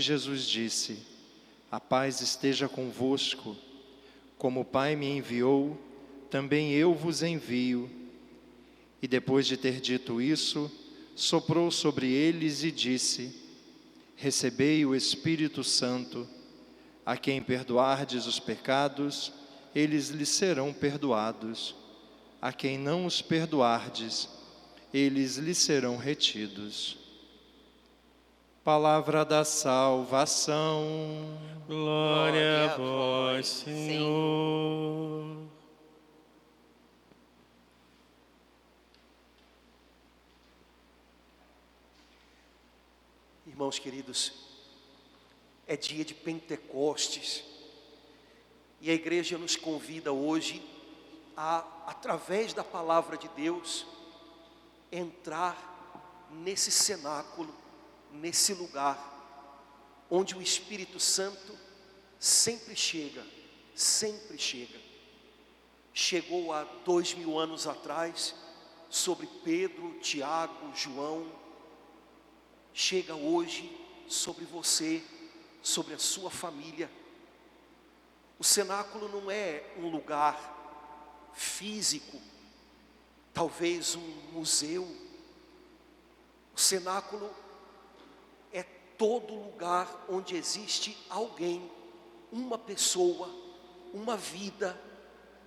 Jesus disse: a paz esteja convosco. Como o Pai me enviou, também eu vos envio. E depois de ter dito isso, soprou sobre eles e disse: recebei o Espírito Santo. A quem perdoardes os pecados, eles lhes serão perdoados. A quem não os perdoardes, eles lhes serão retidos. Palavra da salvação. Glória a vós, Senhor. Irmãos queridos, é dia de Pentecostes e a igreja nos convida hoje a, através da palavra de Deus, entrar nesse cenáculo, nesse lugar onde o Espírito Santo sempre chega, sempre chega. Chegou há 2000 anos atrás sobre Pedro, Tiago, João. Chega hoje sobre você, sobre a sua família. O cenáculo não é um lugar físico, talvez um museu. O cenáculo é todo lugar onde existe alguém, uma pessoa, uma vida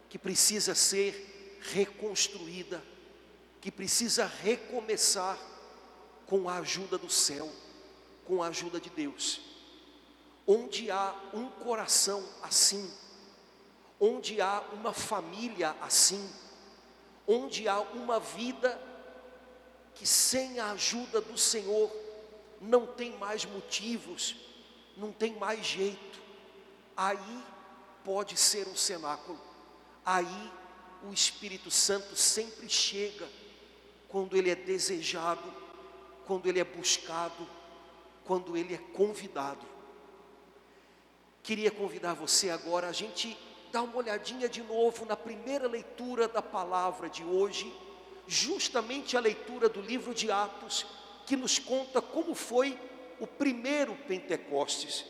que precisa ser reconstruída, que precisa recomeçar com a ajuda do céu, com a ajuda de Deus. Onde há um coração assim, onde há uma família assim, onde há uma vida que sem a ajuda do Senhor não tem mais motivos, não tem mais jeito, aí pode ser um cenáculo. Aí o Espírito Santo sempre chega quando ele é desejado, quando ele é buscado, quando ele é convidado. Queria convidar você agora a gente dar uma olhadinha de novo na primeira leitura da palavra de hoje, justamente a leitura do livro de Atos, que nos conta como foi o primeiro Pentecostes,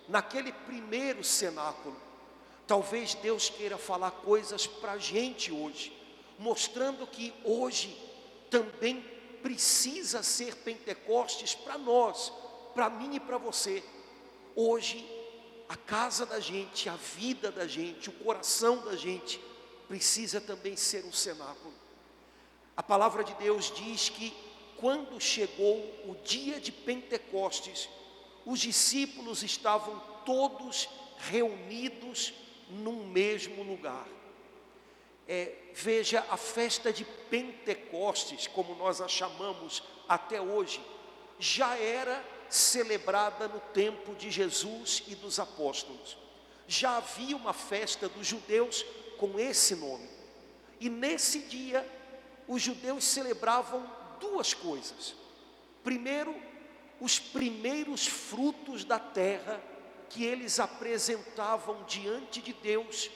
naquele primeiro cenáculo. Talvez Deus queira falar coisas para a gente hoje, mostrando que hoje também precisa ser Pentecostes para nós, para mim e para você. Hoje, a casa da gente, a vida da gente, o coração da gente, precisa também ser um cenáculo. A palavra de Deus diz que quando chegou o dia de Pentecostes, os discípulos estavam todos reunidos num mesmo lugar. Veja, a festa de Pentecostes, como nós a chamamos até hoje, já era celebrada no tempo de Jesus e dos apóstolos. Já havia uma festa dos judeus com esse nome. E nesse dia, os judeus celebravam duas coisas. Primeiro, os primeiros frutos da terra que eles apresentavam diante de Deus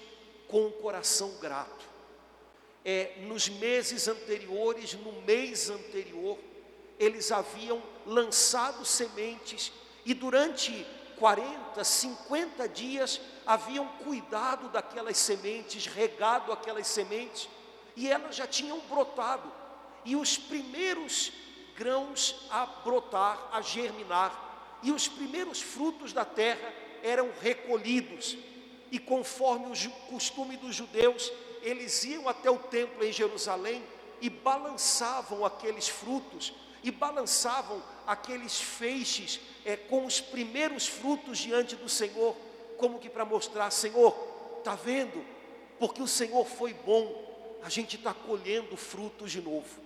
com um coração grato. Nos meses anteriores, no mês anterior, eles haviam lançado sementes e durante 40, 50 dias haviam cuidado daquelas sementes, regado aquelas sementes, e elas já tinham brotado. E os primeiros grãos a brotar, a germinar, e os primeiros frutos da terra eram recolhidos. E conforme o costume dos judeus, eles iam até o templo em Jerusalém e balançavam aqueles frutos, e balançavam aqueles feixes com os primeiros frutos diante do Senhor, como que para mostrar: Senhor, está vendo? Porque o Senhor foi bom, a gente está colhendo frutos de novo.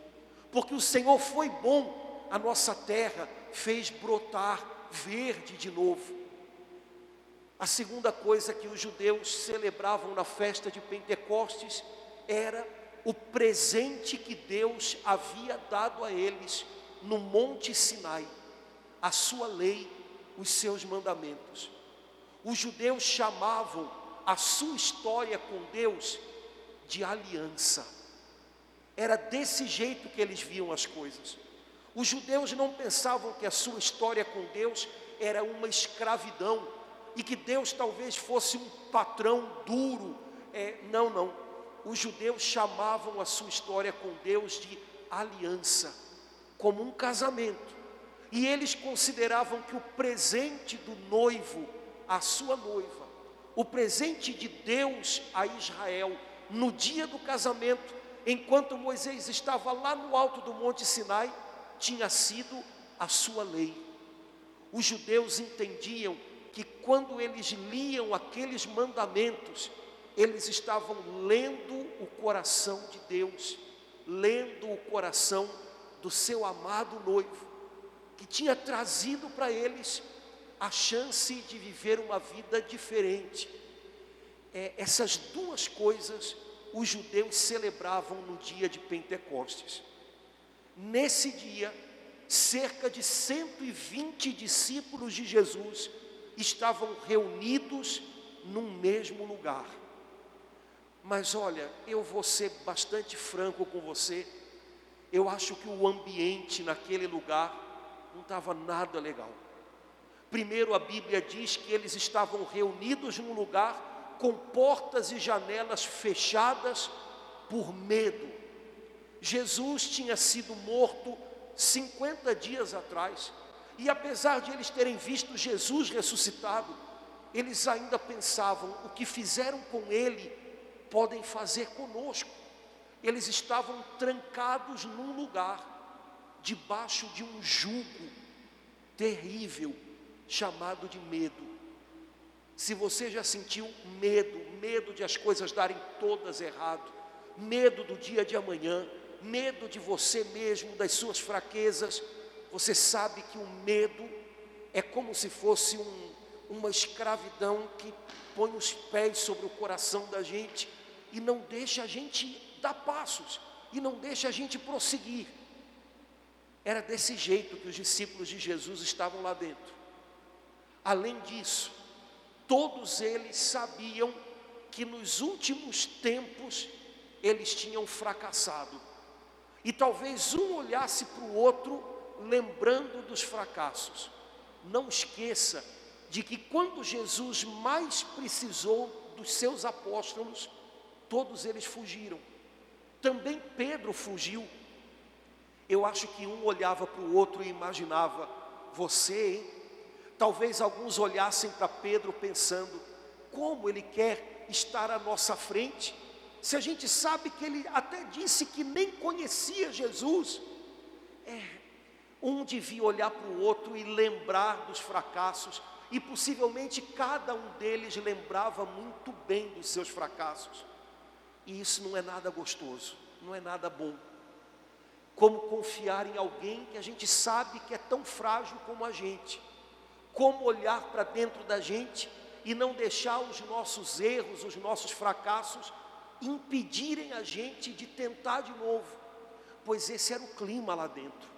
Porque o Senhor foi bom, a nossa terra fez brotar verde de novo. A segunda coisa que os judeus celebravam na festa de Pentecostes era o presente que Deus havia dado a eles no Monte Sinai, a sua lei, os seus mandamentos. Os judeus chamavam a sua história com Deus de aliança. Era desse jeito que eles viam as coisas. Os judeus não pensavam que a sua história com Deus era uma escravidão e que Deus talvez fosse um patrão duro. Não. Os judeus chamavam a sua história com Deus de aliança, como um casamento. E eles consideravam que o presente do noivo à sua noiva, o presente de Deus a Israel, no dia do casamento, enquanto Moisés estava lá no alto do Monte Sinai, tinha sido a sua lei. Os judeus entendiam que quando eles liam aqueles mandamentos, eles estavam lendo o coração de Deus, lendo o coração do seu amado noivo, que tinha trazido para eles a chance de viver uma vida diferente. Essas duas coisas os judeus celebravam no dia de Pentecostes. Nesse dia, cerca de 120 discípulos de Jesus estavam reunidos num mesmo lugar. Mas olha, eu vou ser bastante franco com você, eu acho que o ambiente naquele lugar não estava nada legal. Primeiro, a Bíblia diz que eles estavam reunidos num lugar com portas e janelas fechadas por medo. Jesus tinha sido morto 50 dias atrás, e apesar de eles terem visto Jesus ressuscitado, eles ainda pensavam: o que fizeram com ele, podem fazer conosco. Eles estavam trancados num lugar, debaixo de um jugo terrível, chamado de medo. Se você já sentiu medo de as coisas darem todas errado, medo do dia de amanhã, medo de você mesmo, das suas fraquezas, você sabe que o medo é como se fosse uma escravidão que põe os pés sobre o coração da gente e não deixa a gente dar passos, e não deixa a gente prosseguir. Era desse jeito que os discípulos de Jesus estavam lá dentro. Além disso, todos eles sabiam que nos últimos tempos eles tinham fracassado. E talvez um olhasse para o outro lembrando dos fracassos. Não esqueça de que quando Jesus mais precisou dos seus apóstolos, todos eles fugiram. Também Pedro fugiu. Eu acho que um olhava para o outro e imaginava: você, hein? Talvez alguns olhassem para Pedro pensando: como ele quer estar à nossa frente, se a gente sabe que ele até disse que nem conhecia Jesus. Um devia olhar para o outro e lembrar dos fracassos, e possivelmente cada um deles lembrava muito bem dos seus fracassos. E isso não é nada gostoso, não é nada bom. Como confiar em alguém que a gente sabe que é tão frágil como a gente? Como olhar para dentro da gente e não deixar os nossos erros, os nossos fracassos impedirem a gente de tentar de novo? Pois esse era o clima lá dentro.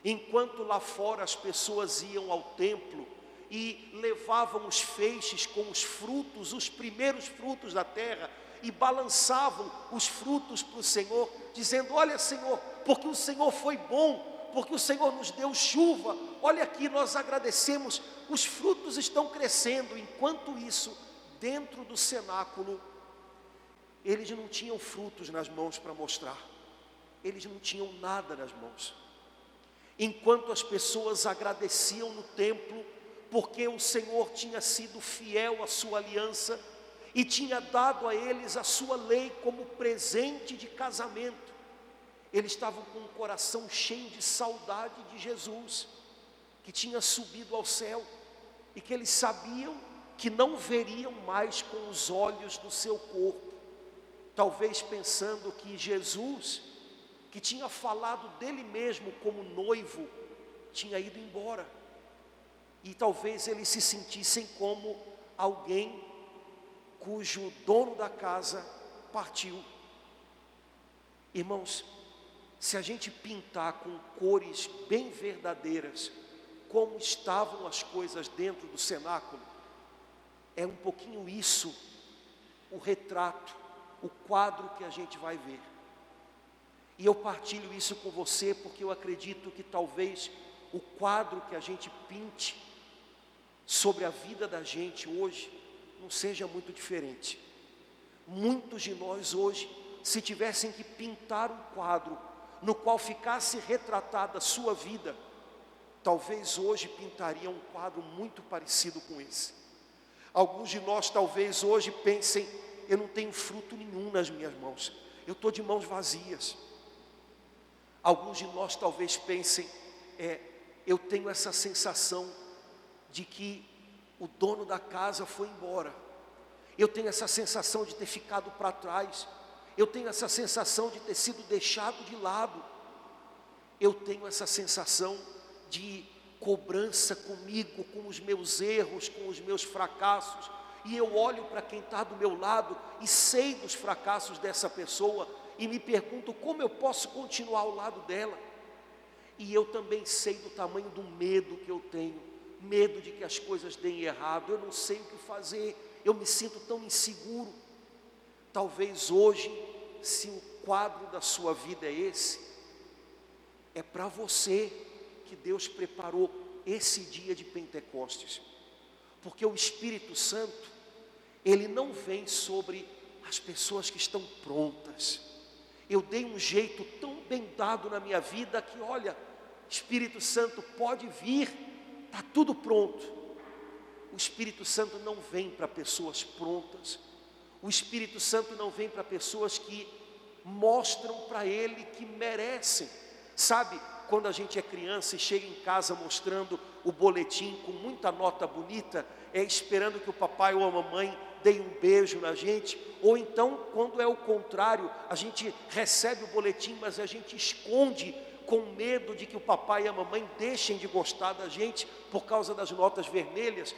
Enquanto lá fora as pessoas iam ao templo e levavam os feixes com os frutos, os primeiros frutos da terra, e balançavam os frutos para o Senhor, dizendo: olha, Senhor, porque o Senhor foi bom, porque o Senhor nos deu chuva, olha aqui, nós agradecemos, os frutos estão crescendo. Enquanto isso, dentro do cenáculo, eles não tinham frutos nas mãos para mostrar, eles não tinham nada nas mãos. Enquanto as pessoas agradeciam no templo, porque o Senhor tinha sido fiel à sua aliança, e tinha dado a eles a sua lei como presente de casamento, eles estavam com o coração cheio de saudade de Jesus, que tinha subido ao céu, e que eles sabiam que não veriam mais com os olhos do seu corpo, talvez pensando que Jesus, que tinha falado dele mesmo como noivo, tinha ido embora, e talvez eles se sentissem como alguém cujo dono da casa partiu. Irmãos, se a gente pintar com cores bem verdadeiras como estavam as coisas dentro do cenáculo, é um pouquinho isso, o retrato, o quadro que a gente vai ver. E eu partilho isso com você porque eu acredito que talvez o quadro que a gente pinte sobre a vida da gente hoje não seja muito diferente. Muitos de nós hoje, se tivessem que pintar um quadro no qual ficasse retratada a sua vida, talvez hoje pintariam um quadro muito parecido com esse. Alguns de nós talvez hoje pensem: eu não tenho fruto nenhum nas minhas mãos, eu estou de mãos vazias. Alguns de nós talvez pensem: eu tenho essa sensação de que o dono da casa foi embora. Eu tenho essa sensação de ter ficado para trás. Eu tenho essa sensação de ter sido deixado de lado. Eu tenho essa sensação de cobrança comigo, com os meus erros, com os meus fracassos. E eu olho para quem está do meu lado e sei dos fracassos dessa pessoa e me pergunto como eu posso continuar ao lado dela. E eu também sei do tamanho do medo que eu tenho, medo de que as coisas deem errado. Eu não sei o que fazer, eu me sinto tão inseguro. Talvez hoje, se o quadro da sua vida é esse, é para você que Deus preparou esse dia de Pentecostes, porque o Espírito Santo, ele não vem sobre as pessoas que estão prontas. Eu dei um jeito tão bem dado na minha vida que, olha, Espírito Santo pode vir, está tudo pronto. O Espírito Santo não vem para pessoas prontas. O Espírito Santo não vem para pessoas que mostram para Ele que merecem. Sabe, quando a gente é criança e chega em casa mostrando o boletim com muita nota bonita, esperando que o papai ou a mamãe deem um beijo na gente. Ou então, quando é o contrário, a gente recebe o boletim, mas a gente esconde com medo de que o papai e a mamãe deixem de gostar da gente por causa das notas vermelhas.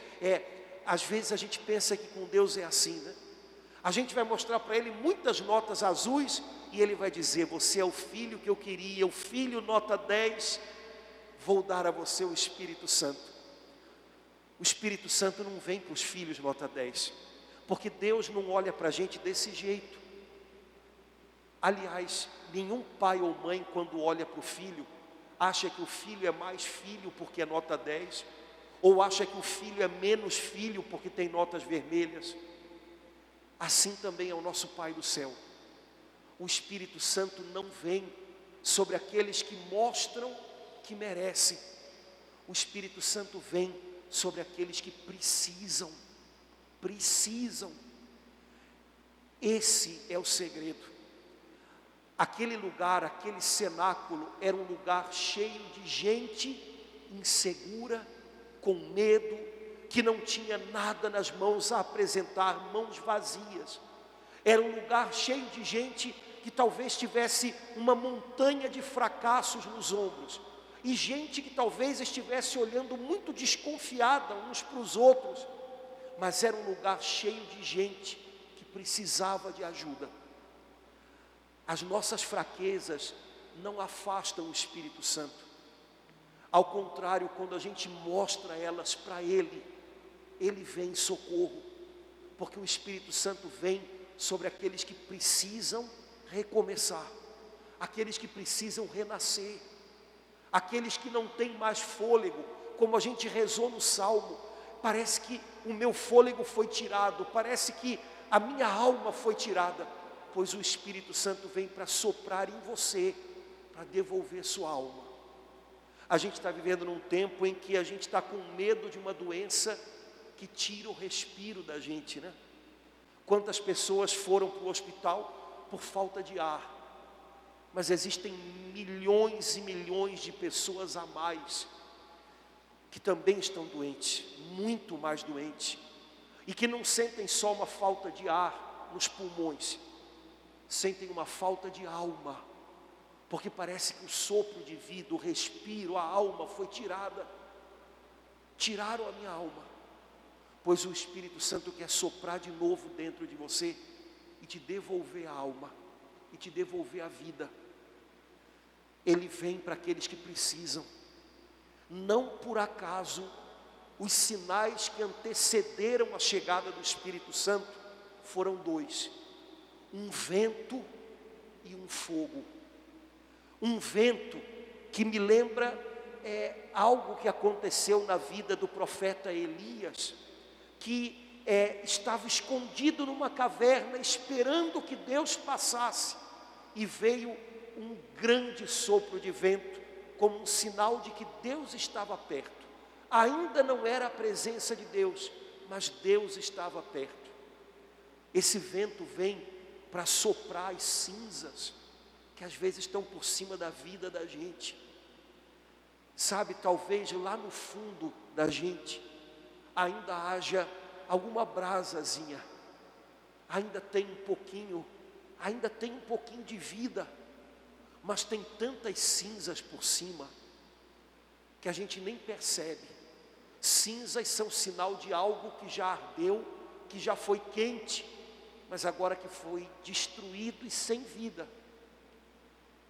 Às vezes a gente pensa que com Deus é assim, né? A gente vai mostrar para Ele muitas notas azuis e Ele vai dizer: você é o filho que eu queria, o filho nota 10, vou dar a você o Espírito Santo. O Espírito Santo não vem para os filhos nota 10, porque Deus não olha para a gente desse jeito. Aliás, nenhum pai ou mãe, quando olha para o filho, acha que o filho é mais filho porque é nota 10, ou acha que o filho é menos filho porque tem notas vermelhas. Assim também é o nosso Pai do céu. O Espírito Santo não vem sobre aqueles que mostram que merecem. O Espírito Santo vem sobre aqueles que precisam. Esse é o segredo. Aquele lugar, aquele cenáculo, era um lugar cheio de gente insegura, com medo, que não tinha nada nas mãos a apresentar, mãos vazias. Era um lugar cheio de gente que talvez tivesse uma montanha de fracassos nos ombros, e gente que talvez estivesse olhando muito desconfiada uns para os outros, mas era um lugar cheio de gente que precisava de ajuda. As nossas fraquezas não afastam o Espírito Santo. Ao contrário, quando a gente mostra elas para Ele, Ele vem em socorro, porque o Espírito Santo vem sobre aqueles que precisam recomeçar, aqueles que precisam renascer, aqueles que não têm mais fôlego, como a gente rezou no Salmo. Parece que o meu fôlego foi tirado, parece que a minha alma foi tirada, pois o Espírito Santo vem para soprar em você, para devolver sua alma. A gente está vivendo num tempo em que a gente está com medo de uma doença que tira o respiro da gente, né? Quantas pessoas foram para o hospital por falta de ar, mas existem milhões e milhões de pessoas a mais que também estão doentes, muito mais doentes, e que não sentem só uma falta de ar nos pulmões, sentem uma falta de alma, porque parece que o sopro de vida, o respiro, a alma foi tirada. Tiraram a minha alma, pois o Espírito Santo quer soprar de novo dentro de você e te devolver a alma, e te devolver a vida. Ele vem para aqueles que precisam. Não por acaso, os sinais que antecederam a chegada do Espírito Santo foram dois: um vento e um fogo. Um vento que me lembra algo que aconteceu na vida do profeta Elias, que estava escondido numa caverna, esperando que Deus passasse, e veio um grande sopro de vento, como um sinal de que Deus estava perto. Ainda não era a presença de Deus, mas Deus estava perto. Esse vento vem para soprar as cinzas que às vezes estão por cima da vida da gente. Sabe, talvez lá no fundo da gente ainda haja alguma brasazinha, ainda tem um pouquinho de vida, mas tem tantas cinzas por cima que a gente nem percebe. Cinzas são sinal de algo que já ardeu, que já foi quente, mas agora que foi destruído e sem vida.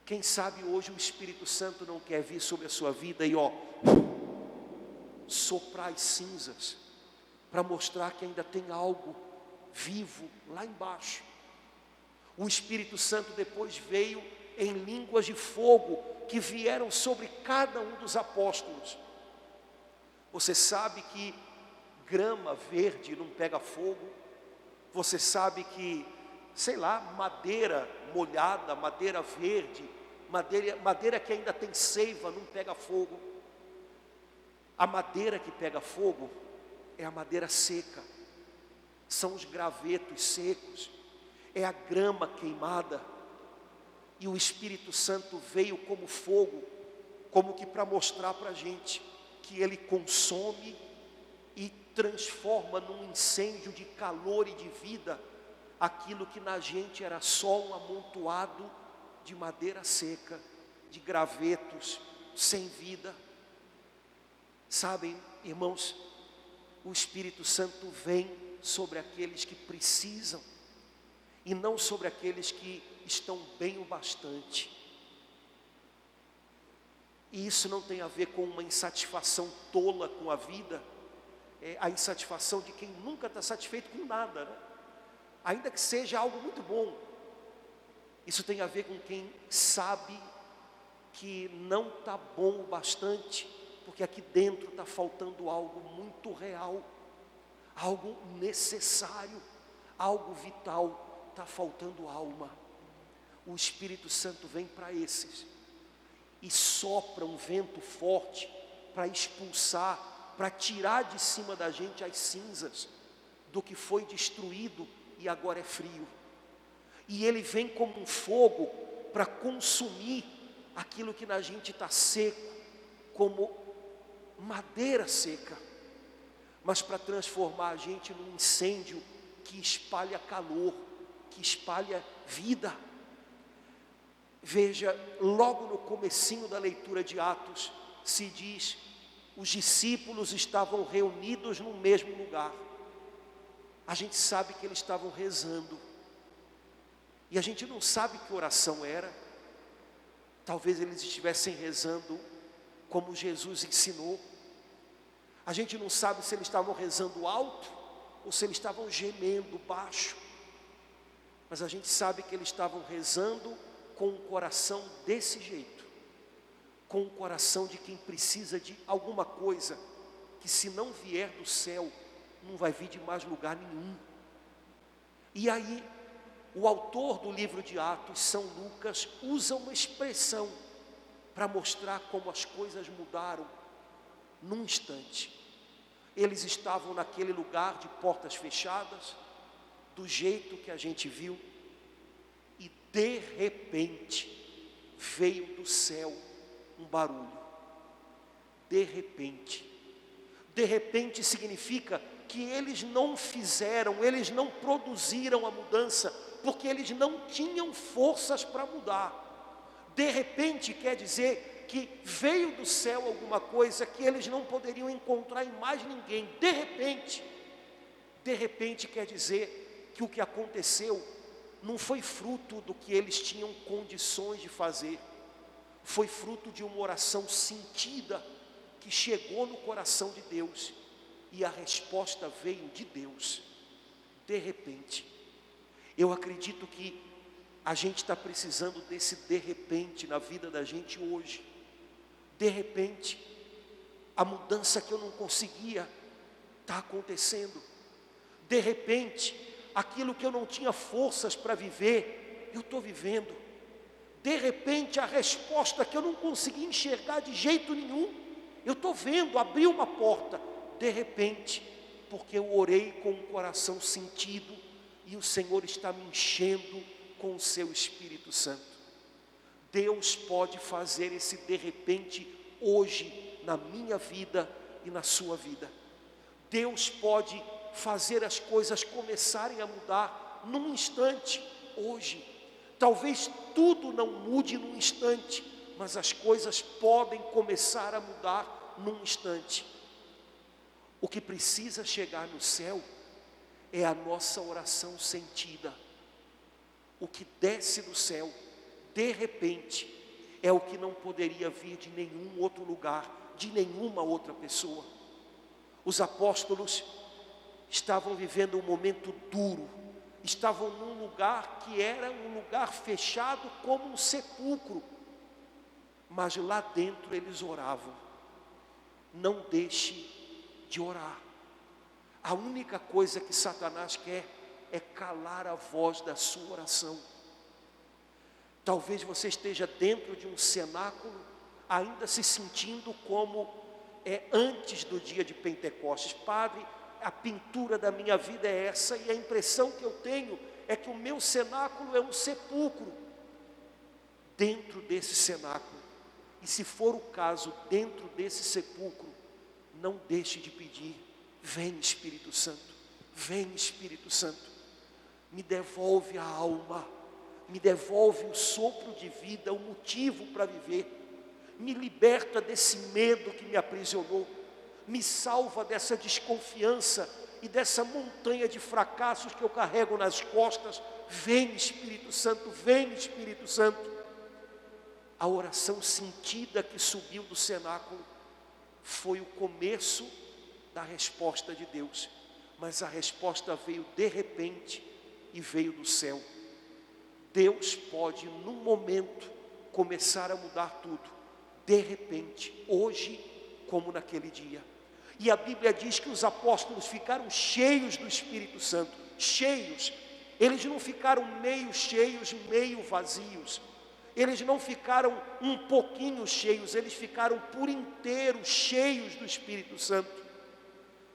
Quem sabe hoje o Espírito Santo não quer vir sobre a sua vida e soprar as cinzas, para mostrar que ainda tem algo vivo lá embaixo. O Espírito Santo depois veio em línguas de fogo, que vieram sobre cada um dos apóstolos. Você sabe que grama verde não pega fogo? Você sabe que, madeira molhada, madeira verde, madeira que ainda tem seiva não pega fogo? A madeira que pega fogo é a madeira seca, são os gravetos secos, é a grama queimada. E o Espírito Santo veio como fogo, como que para mostrar para a gente que Ele consome e transforma num incêndio de calor e de vida aquilo que na gente era só um amontoado de madeira seca, de gravetos sem vida. Sabem, irmãos, o Espírito Santo vem sobre aqueles que precisam e não sobre aqueles que estão bem o bastante. E isso não tem a ver com uma insatisfação tola com a vida, é a insatisfação de quem nunca está satisfeito com nada, né? Ainda que seja algo muito bom. Isso tem a ver com quem sabe que não está bom o bastante, porque aqui dentro está faltando algo muito real, algo necessário, algo vital, está faltando alma. O Espírito Santo vem para esses e sopra um vento forte para expulsar, para tirar de cima da gente as cinzas do que foi destruído e agora é frio. E ele vem como um fogo para consumir aquilo que na gente está seco, como madeira seca, mas para transformar a gente num incêndio que espalha calor, que espalha vida. Veja, logo no comecinho da leitura de Atos, se diz: os discípulos estavam reunidos no mesmo lugar. A gente sabe que eles estavam rezando, e a gente não sabe que oração era. Talvez eles estivessem rezando como Jesus ensinou. A gente não sabe se eles estavam rezando alto ou se eles estavam gemendo baixo, mas a gente sabe que eles estavam rezando com o coração desse jeito, com o coração de quem precisa de alguma coisa que, se não vier do céu, não vai vir de mais lugar nenhum. E aí, o autor do livro de Atos, São Lucas, usa uma expressão para mostrar como as coisas mudaram num instante. Eles estavam naquele lugar de portas fechadas, do jeito que a gente viu, e de repente veio do céu um barulho. De repente significa que eles não fizeram, eles não produziram a mudança, porque eles não tinham forças para mudar. De repente quer dizer que veio do céu alguma coisa que eles não poderiam encontrar em mais ninguém. De repente quer dizer que o que aconteceu não foi fruto do que eles tinham condições de fazer, foi fruto de uma oração sentida que chegou no coração de Deus, e a resposta veio de Deus. De repente, eu acredito que a gente está precisando desse de repente na vida da gente hoje. De repente, a mudança que eu não conseguia está acontecendo. De repente, aquilo que eu não tinha forças para viver, eu estou vivendo. De repente, a resposta que eu não conseguia enxergar de jeito nenhum, eu estou vendo, abriu uma porta. De repente, porque eu orei com o coração sentido e o Senhor está me enchendo com o seu Espírito Santo. Deus pode fazer esse de repente hoje na minha vida e na sua vida. Deus pode fazer as coisas começarem a mudar num instante, hoje. Talvez tudo não mude num instante, mas as coisas podem começar a mudar num instante. O que precisa chegar no céu é a nossa oração sentida. O que desce do céu, de repente, é o que não poderia vir de nenhum outro lugar, de nenhuma outra pessoa. Os apóstolos estavam vivendo um momento duro, estavam num lugar que era um lugar fechado como um sepulcro, mas lá dentro eles oravam. Não deixe de orar. A única coisa que Satanás quer é calar a voz da sua oração. Talvez você esteja dentro de um cenáculo, ainda se sentindo como antes do dia de Pentecostes. Padre, a pintura da minha vida é essa, e a impressão que eu tenho é que o meu cenáculo é um sepulcro. Dentro desse cenáculo, e se for o caso, dentro desse sepulcro, não deixe de pedir: vem Espírito Santo, vem Espírito Santo, me devolve a alma, me devolve o sopro de vida, o motivo para viver, me liberta desse medo que me aprisionou, me salva dessa desconfiança e dessa montanha de fracassos que eu carrego nas costas. Vem Espírito Santo, vem Espírito Santo. A oração sentida que subiu do cenáculo foi o começo da resposta de Deus, mas a resposta veio de repente e veio do céu. Deus pode num momento começar a mudar tudo, de repente, hoje como naquele dia. E a Bíblia diz que os apóstolos ficaram cheios do Espírito Santo, cheios. Eles não ficaram meio cheios, meio vazios. Eles não ficaram um pouquinho cheios, eles ficaram por inteiro cheios do Espírito Santo.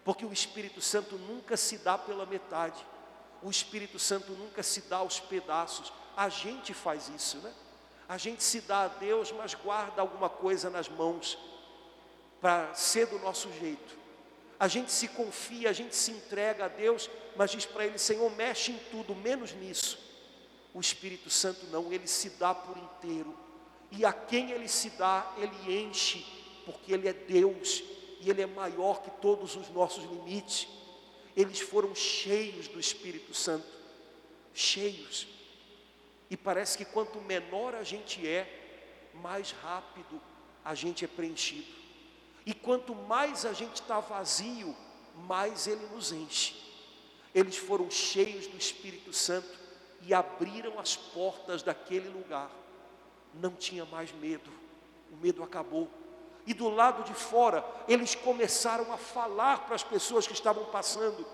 Porque o Espírito Santo nunca se dá pela metade. O Espírito Santo nunca se dá aos pedaços. A gente faz isso, né? A gente se dá a Deus, mas guarda alguma coisa nas mãos para ser do nosso jeito. A gente se confia, a gente se entrega a Deus, mas diz para Ele: Senhor, mexe em tudo, menos nisso. O Espírito Santo não, Ele se dá por inteiro. E a quem Ele se dá, Ele enche, porque Ele é Deus, e Ele é maior que todos os nossos limites. Eles foram cheios do Espírito Santo, cheios. E parece que quanto menor a gente é, mais rápido a gente é preenchido. E quanto mais a gente está vazio, mais Ele nos enche. Eles foram cheios do Espírito Santo e abriram as portas daquele lugar. Não tinha mais medo, o medo acabou. E do lado de fora, eles começaram a falar para as pessoas que estavam passando.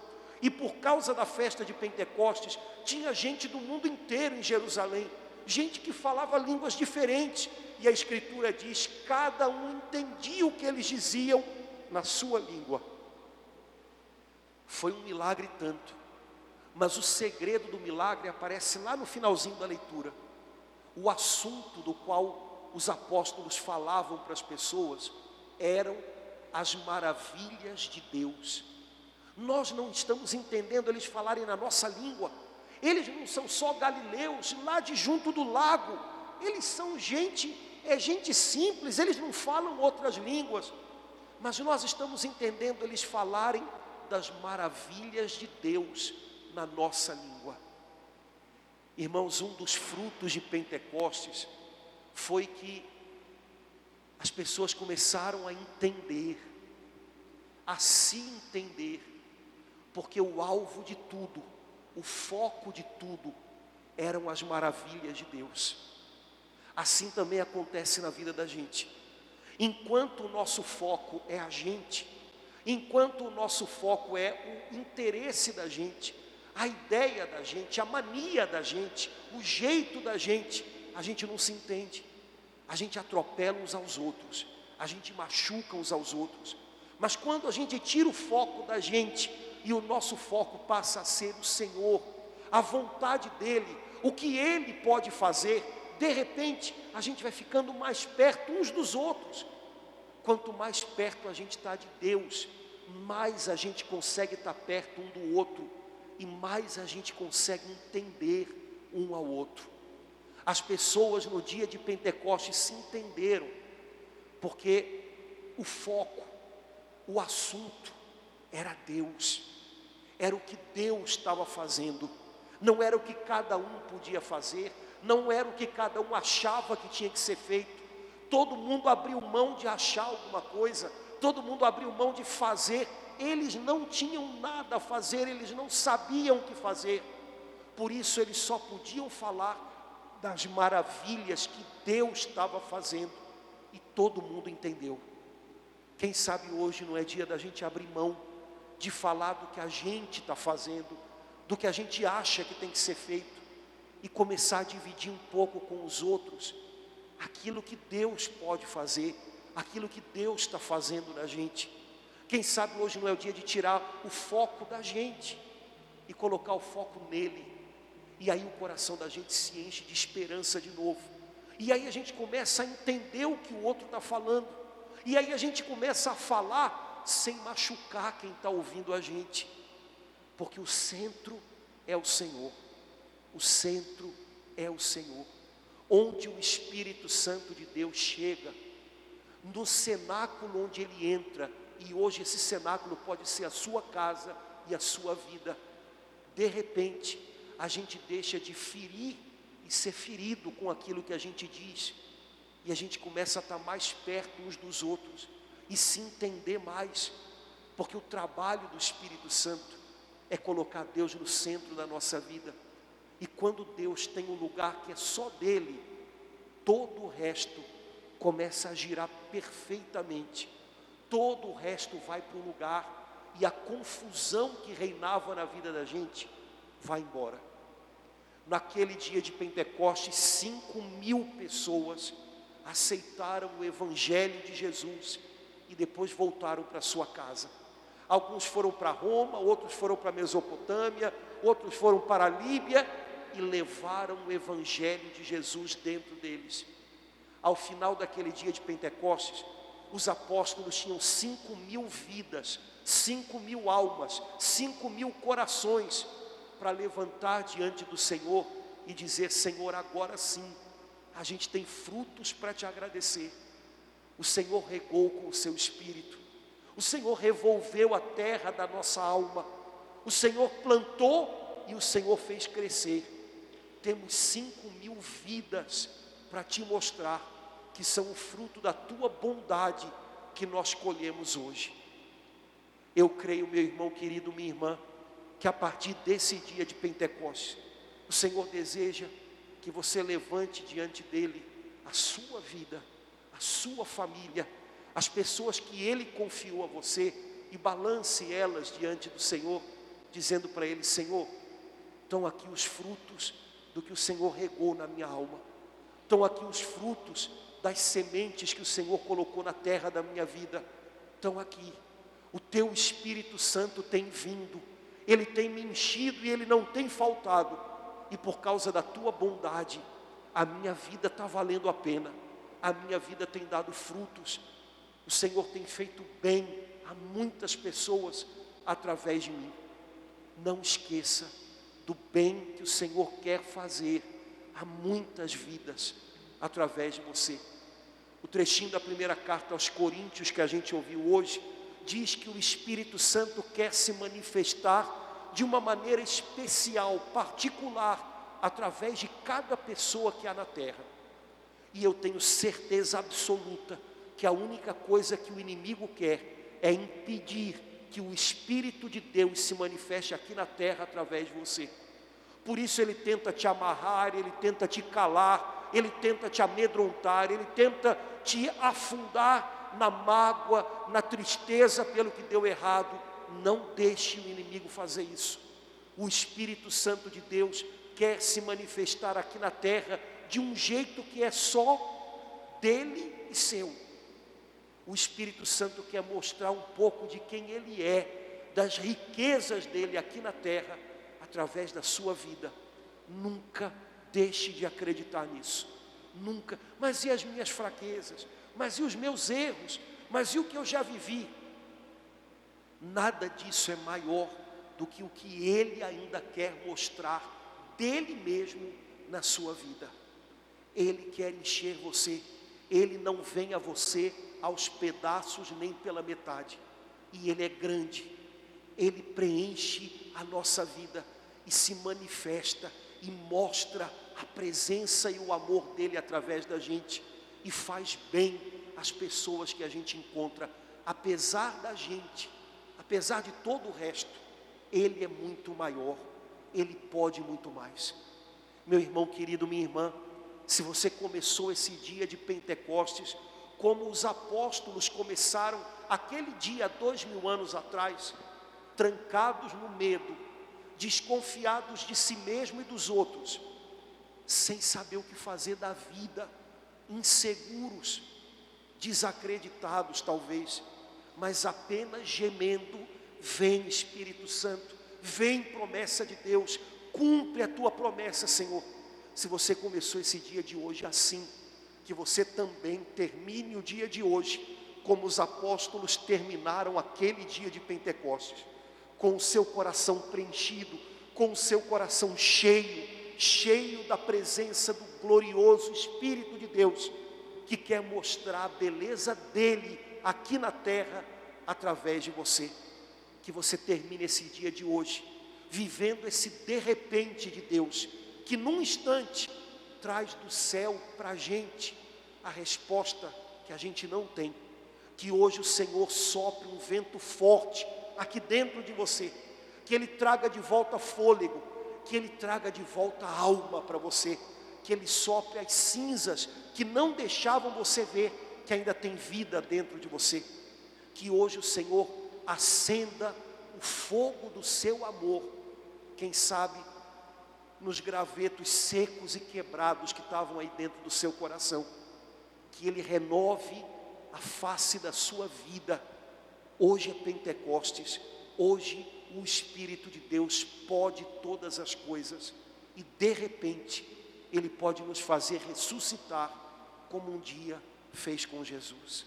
E por causa da festa de Pentecostes, tinha gente do mundo inteiro em Jerusalém, gente que falava línguas diferentes, e a Escritura diz: cada um entendia o que eles diziam na sua língua. Foi um milagre tanto, mas o segredo do milagre aparece lá no finalzinho da leitura. O assunto do qual os apóstolos falavam para as pessoas eram as maravilhas de Deus. Nós não estamos entendendo eles falarem na nossa língua. Eles não são só galileus lá de junto do lago. Eles são gente simples, eles não falam outras línguas. Mas nós estamos entendendo eles falarem das maravilhas de Deus na nossa língua. Irmãos, um dos frutos de Pentecostes foi que as pessoas começaram a entender, a se entender, porque o alvo de tudo, o foco de tudo, eram as maravilhas de Deus. Assim também acontece na vida da gente. Enquanto o nosso foco é a gente, enquanto o nosso foco é o interesse da gente, a ideia da gente, a mania da gente, o jeito da gente, a gente não se entende. A gente atropela uns aos outros, a gente machuca uns aos outros. Mas quando a gente tira o foco da gente e o nosso foco passa a ser o Senhor, a vontade dEle, o que Ele pode fazer, de repente a gente vai ficando mais perto uns dos outros. Quanto mais perto a gente está de Deus, mais a gente consegue estar perto um do outro e mais a gente consegue entender um ao outro. As pessoas no dia de Pentecostes se entenderam, porque o foco, o assunto era Deus, era o que Deus estava fazendo, não era o que cada um podia fazer, não era o que cada um achava que tinha que ser feito. Todo mundo abriu mão de achar alguma coisa, todo mundo abriu mão de fazer. Eles não tinham nada a fazer, eles não sabiam o que fazer. Por isso eles só podiam falar das maravilhas que Deus estava fazendo. E todo mundo entendeu. Quem sabe hoje não é dia da gente abrir mão de falar do que a gente está fazendo, do que a gente acha que tem que ser feito, e começar a dividir um pouco com os outros aquilo que Deus pode fazer, aquilo que Deus está fazendo na gente. Quem sabe hoje não é o dia de tirar o foco da gente e colocar o foco nele, e aí o coração da gente se enche de esperança de novo, e aí a gente começa a entender o que o outro está falando, e aí a gente começa a falar sem machucar quem está ouvindo a gente, porque o centro é o Senhor, o centro é o Senhor. Onde o Espírito Santo de Deus chega, no cenáculo onde Ele entra, e hoje esse cenáculo pode ser a sua casa e a sua vida, de repente, a gente deixa de ferir e ser ferido com aquilo que a gente diz, e a gente começa a estar mais perto uns dos outros, e se entender mais, porque o trabalho do Espírito Santo é colocar Deus no centro da nossa vida. E quando Deus tem um lugar que é só dele, todo o resto começa a girar perfeitamente. Todo o resto vai para o lugar, e a confusão que reinava na vida da gente vai embora. Naquele dia de Pentecostes, 5.000 pessoas aceitaram o Evangelho de Jesus e depois voltaram para sua casa. Alguns foram para Roma, outros foram para a Mesopotâmia, outros foram para a Líbia, e levaram o Evangelho de Jesus dentro deles. Ao final daquele dia de Pentecostes, os apóstolos tinham 5.000 vidas, 5.000 almas, 5.000 corações, para levantar diante do Senhor e dizer: Senhor, agora sim, a gente tem frutos para te agradecer. O Senhor regou com o seu Espírito, o Senhor revolveu a terra da nossa alma, o Senhor plantou e o Senhor fez crescer. Temos 5.000 vidas para te mostrar que são o fruto da tua bondade que nós colhemos hoje. Eu creio, meu irmão querido, minha irmã, que a partir desse dia de Pentecostes, o Senhor deseja que você levante diante dele a sua vida, a sua família, as pessoas que Ele confiou a você, e balance elas diante do Senhor, dizendo para Ele: Senhor, estão aqui os frutos do que o Senhor regou na minha alma, estão aqui os frutos das sementes que o Senhor colocou na terra da minha vida, estão aqui. O teu Espírito Santo tem vindo, Ele tem me enchido e Ele não tem faltado, e por causa da tua bondade, a minha vida está valendo a pena, a minha vida tem dado frutos, o Senhor tem feito bem a muitas pessoas através de mim. Não esqueça do bem que o Senhor quer fazer a muitas vidas através de você. O trechinho da primeira carta aos Coríntios que a gente ouviu hoje diz que o Espírito Santo quer se manifestar de uma maneira especial, particular, através de cada pessoa que há na terra. E eu tenho certeza absoluta que a única coisa que o inimigo quer é impedir que o Espírito de Deus se manifeste aqui na terra através de você. Por isso ele tenta te amarrar, ele tenta te calar, ele tenta te amedrontar, ele tenta te afundar na mágoa, na tristeza pelo que deu errado. Não deixe o inimigo fazer isso. O Espírito Santo de Deus quer se manifestar aqui na terra de um jeito que é só dele e seu. O Espírito Santo quer mostrar um pouco de quem ele é, das riquezas dele aqui na terra, através da sua vida. Nunca deixe de acreditar nisso. Nunca. Mas e as minhas fraquezas? Mas e os meus erros? Mas e o que eu já vivi? Nada disso é maior do que o que ele ainda quer mostrar dele mesmo na sua vida. Ele quer encher você. Ele não vem a você aos pedaços nem pela metade. E ele é grande. Ele preenche a nossa vida e se manifesta e mostra a presença e o amor dele através da gente, e faz bem às pessoas que a gente encontra. Apesar da gente, apesar de todo o resto, ele é muito maior, ele pode muito mais. Meu irmão querido, minha irmã, se você começou esse dia de Pentecostes como os apóstolos começaram aquele dia 2000 anos atrás, trancados no medo, desconfiados de si mesmo e dos outros, sem saber o que fazer da vida, inseguros, desacreditados talvez, mas apenas gemendo: vem Espírito Santo, vem promessa de Deus, cumpre a tua promessa, Senhor. Se você começou esse dia de hoje assim, que você também termine o dia de hoje como os apóstolos terminaram aquele dia de Pentecostes, com o seu coração preenchido, com o seu coração cheio da presença do glorioso Espírito de Deus, que quer mostrar a beleza dele aqui na terra através de você. Que você termine esse dia de hoje vivendo esse de repente de Deus, que num instante traz do céu para a gente a resposta que a gente não tem. Que hoje o Senhor sopre um vento forte aqui dentro de você, que Ele traga de volta fôlego, que Ele traga de volta alma para você, que Ele sopre as cinzas que não deixavam você ver que ainda tem vida dentro de você. Que hoje o Senhor acenda o fogo do seu amor, quem sabe nos gravetos secos e quebrados que estavam aí dentro do seu coração. Que Ele renove a face da sua vida. Hoje é Pentecostes, hoje o Espírito de Deus pode todas as coisas, e de repente Ele pode nos fazer ressuscitar, como um dia fez com Jesus.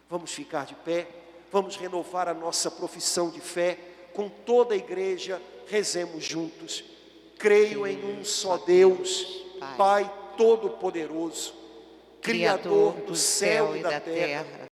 Vamos ficar de pé, vamos renovar a nossa profissão de fé, com toda a igreja, rezemos juntos. Creio em um só Deus, Pai Todo-Poderoso, Criador do céu e da terra,